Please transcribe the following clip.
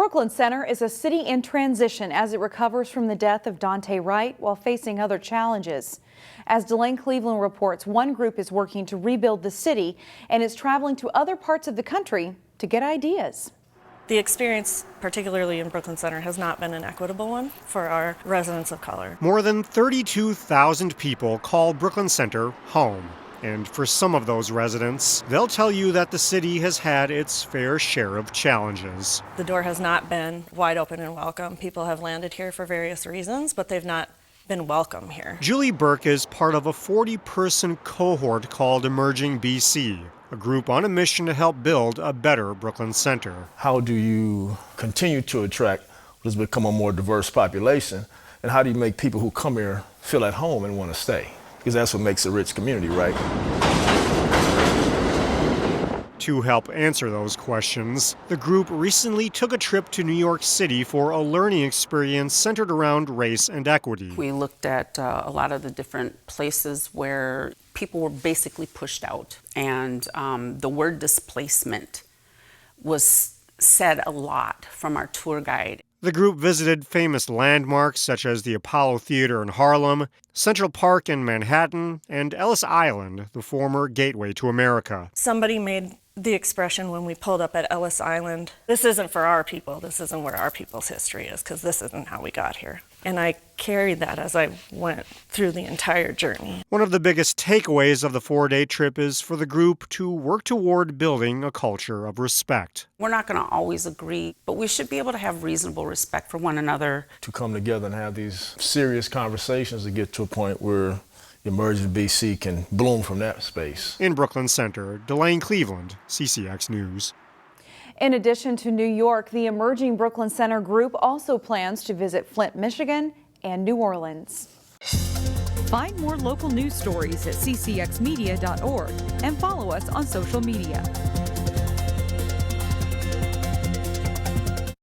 Brooklyn Center is a city in transition as it recovers from the death of Daunte Wright while facing other challenges. As Delane Cleveland reports, one group is working to rebuild the city and is traveling to other parts of the country to get ideas. The experience, particularly in Brooklyn Center, has not been an equitable one for our residents of color. More than 32,000 people call Brooklyn Center home. And for some of those residents, they'll tell you that the city has had its fair share of challenges. The door has not been wide open and welcome. People have landed here for various reasons, but they've not been welcome here. Julie Burke is part of a 40-person cohort called Emerging BC, a group on a mission to help build a better Brooklyn Center. How do you continue to attract what has become a more diverse population, and how do you make people who come here feel at home and want to stay? Because that's what makes a rich community, right? To help answer those questions, the group recently took a trip to New York City for a learning experience centered around race and equity. We looked at a lot of the different places where people were basically pushed out, and the word displacement was said a lot from our tour guide. The group visited famous landmarks such as the Apollo Theater in Harlem, Central Park in Manhattan, and Ellis Island, the former gateway to America. Somebody made the expression when we pulled up at Ellis Island, this isn't for our people, this isn't where our people's history is, because this isn't how we got here. And I carried that as I went through the entire journey. One of the biggest takeaways of the 4-day trip is for the group to work toward building a culture of respect. We're not going to always agree, but we should be able to have reasonable respect for one another. To come together and have these serious conversations to get to a point where Emerging BC can bloom from that space. In Brooklyn Center, Delane Cleveland, CCX News. In addition to New York, the Emerging Brooklyn Center group also plans to visit Flint, Michigan and New Orleans. Find more local news stories at ccxmedia.org and follow us on social media.